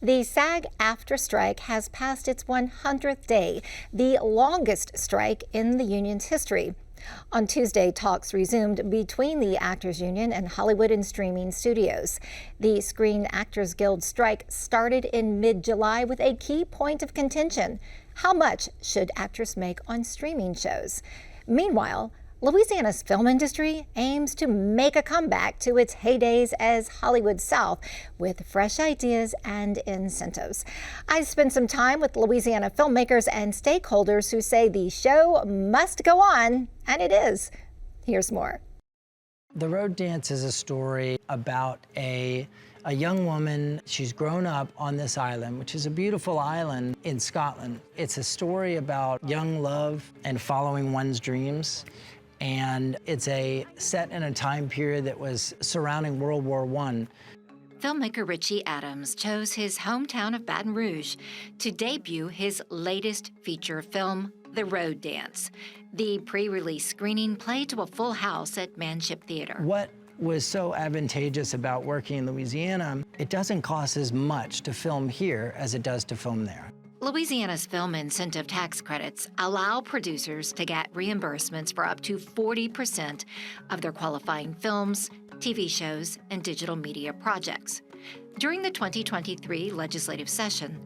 The SAG-AFTRA strike has passed its 100th day, the longest strike in the union's history. On Tuesday, talks resumed between the Actors Union and Hollywood and streaming studios. The Screen Actors Guild strike started in mid-July with a key point of contention. How much should actors make on streaming shows? Meanwhile, Louisiana's film industry aims to make a comeback to its heydays as Hollywood South with fresh ideas and incentives. I spent some time with Louisiana filmmakers and stakeholders who say the show must go on, and it is. Here's more. The Road Dance is a story about a young woman. She's grown up on this island, which is a beautiful island in Scotland. It's a story about young love and following one's dreams. And it's set in a time period that was surrounding World War I. Filmmaker Richie Adams chose his hometown of Baton Rouge to debut his latest feature film, The Road Dance. The pre-release screening played to a full house at Manship Theater. What was so advantageous about working in Louisiana, it doesn't cost as much to film here as it does to film there. Louisiana's film incentive tax credits allow producers to get reimbursements for up to 40% of their qualifying films, TV shows, and digital media projects. During the 2023 legislative session,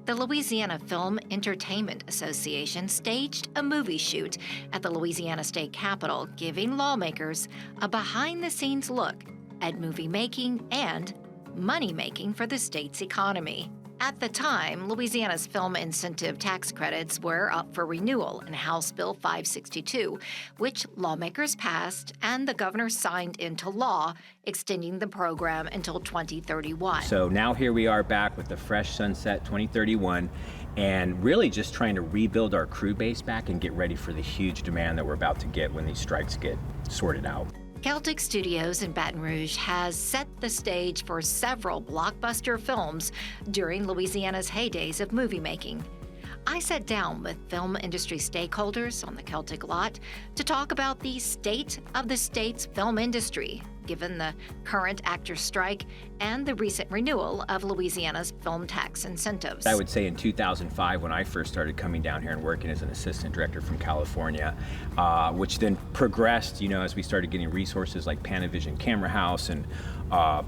the Louisiana Film Entertainment Association staged a movie shoot at the Louisiana State Capitol, giving lawmakers a behind-the-scenes look at movie making and money-making for the state's economy. At the time, Louisiana's film incentive tax credits were up for renewal in House Bill 562, which lawmakers passed and the governor signed into law, extending the program until 2031. So now here we are back with the fresh sunset 2031 and really just trying to rebuild our crew base back and get ready for the huge demand that we're about to get when these strikes get sorted out. Celtic Studios in Baton Rouge has set the stage for several blockbuster films during Louisiana's heydays of movie making. I sat down with film industry stakeholders on the Celtic lot to talk about the state of the state's film industry, given the current actors' strike and the recent renewal of Louisiana's film tax incentives. I would say in 2005, when I first started coming down here and working as an assistant director from California, which then progressed, as we started getting resources like Panavision Camera House and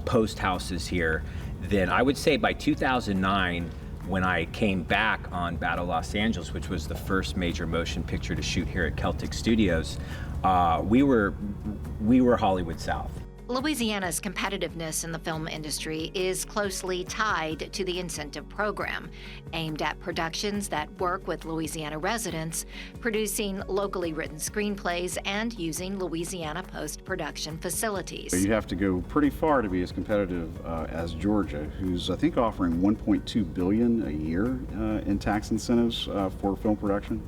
post houses here, then I would say by 2009, when I came back on Battle Los Angeles, which was the first major motion picture to shoot here at Celtic Studios, we were Hollywood South. Louisiana's competitiveness in the film industry is closely tied to the incentive program, aimed at productions that work with Louisiana residents, producing locally written screenplays, and using Louisiana post-production facilities. You have to go pretty far to be as competitive as Georgia, who's, I think, offering $1.2 billion a year in tax incentives for film production,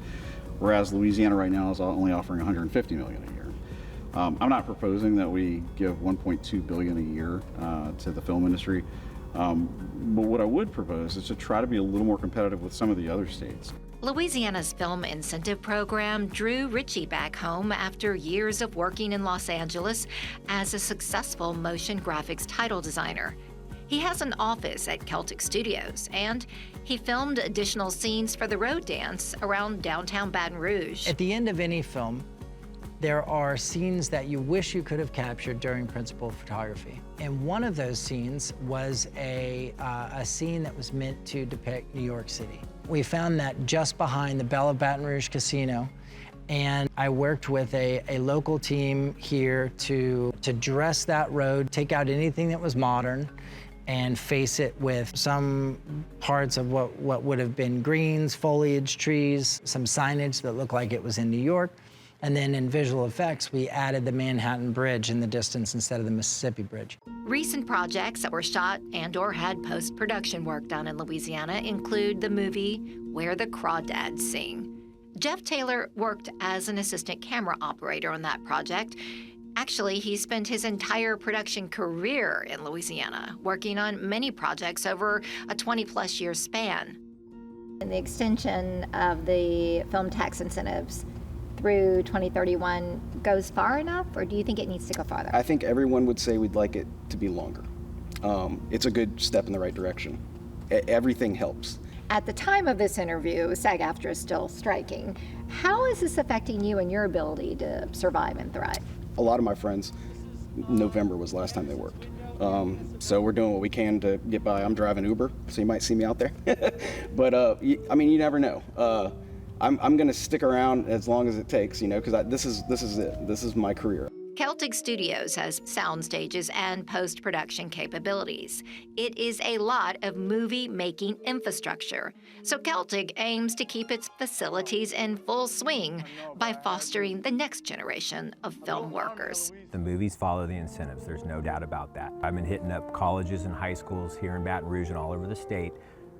whereas Louisiana right now is only offering $150 million a year. I'm not proposing that we give $1.2 billion a year to the film industry, but what I would propose is to try to be a little more competitive with some of the other states. Louisiana's film incentive program drew Richie back home after years of working in Los Angeles as a successful motion graphics title designer. He has an office at Celtic Studios, and he filmed additional scenes for The Road Dance around downtown Baton Rouge. At the end of any film, there are scenes that you wish you could have captured during principal photography. And one of those scenes was a scene that was meant to depict New York City. We found that just behind the Belle of Baton Rouge Casino, and I worked with a local team here to dress that road, take out anything that was modern, and face it with some parts of what would have been greens, foliage, trees, some signage that looked like it was in New York. And then in visual effects, we added the Manhattan Bridge in the distance instead of the Mississippi Bridge. Recent projects that were shot and/or had post-production work done in Louisiana include the movie Where the Crawdads Sing. Jeff Taylor worked as an assistant camera operator on that project. Actually, he spent his entire production career in Louisiana, working on many projects over a 20-plus year span. And the extension of the film tax incentives through 2031 goes far enough, or do you think it needs to go farther? I think everyone would say we'd like it to be longer. It's a good step in the right direction. everything helps. At the time of this interview, SAG-AFTRA is still striking. How is this affecting you and your ability to survive and thrive? A lot of my friends, November was the last time they worked. So we're doing what we can to get by. I'm driving Uber, so you might see me out there. But I mean, you never know. I'm going to stick around as long as it takes, you know, because this is it. This is my career. Celtic Studios has sound stages and post-production capabilities. It is a lot of movie-making infrastructure. So Celtic aims to keep its facilities in full swing by fostering the next generation of film workers. The movies follow the incentives, there's no doubt about that. I've been hitting up colleges and high schools here in Baton Rouge and all over the state,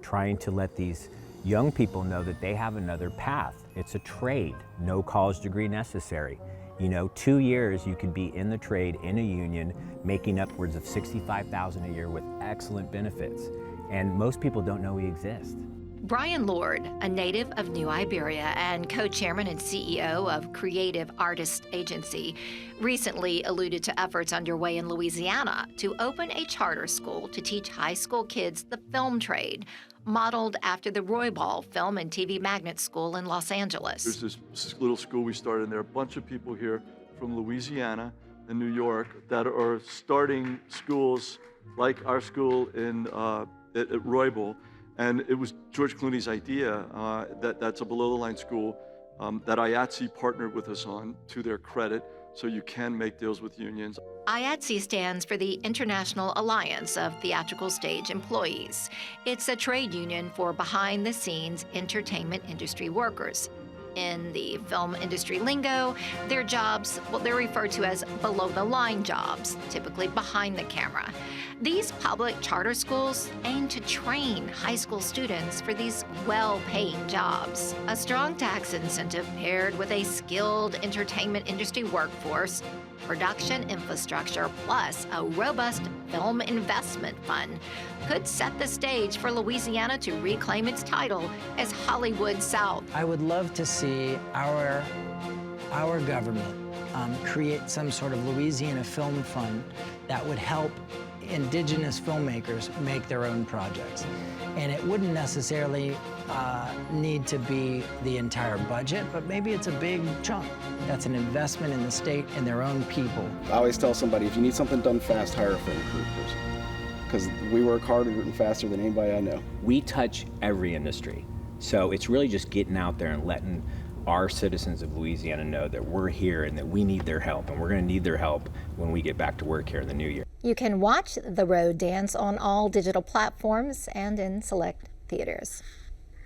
trying to let these young people know that they have another path. It's a trade, no college degree necessary. You know, 2 years you could be in the trade, in a union, making upwards of $65,000 a year with excellent benefits. And most people don't know we exist. Brian Lord, a native of New Iberia and co-chairman and CEO of Creative Artists Agency, recently alluded to efforts underway in Louisiana to open a charter school to teach high school kids the film trade, modeled after the Roy Ball Film and TV Magnet School in Los Angeles. There's this little school we started, and there are a bunch of people here from Louisiana and New York that are starting schools like our school at Roy Ball. And it was George Clooney's idea that's a below-the-line school that IATSE partnered with us on, to their credit, so you can make deals with unions. IATSE stands for the International Alliance of Theatrical Stage Employees. It's a trade union for behind-the-scenes entertainment industry workers. In the film industry lingo, their jobs, well, they're referred to as below-the-line jobs, typically behind the camera. These public charter schools aim to train high school students for these well-paying jobs. A strong tax incentive paired with a skilled entertainment industry workforce, production infrastructure, plus a robust film investment fund could set the stage for Louisiana to reclaim its title as Hollywood South. I would love to see our government create some sort of Louisiana film fund that would help indigenous filmmakers make their own projects. And it wouldn't necessarily need to be the entire budget, but maybe it's a big chunk. That's an investment in the state and their own people. I always tell somebody, if you need something done fast, hire a film crew person. Because we work harder and faster than anybody I know. We touch every industry. So it's really just getting out there and letting our citizens of Louisiana know that we're here and that we need their help, and we're going to need their help when we get back to work here in the new year. You can watch The Road Dance on all digital platforms and in select theaters.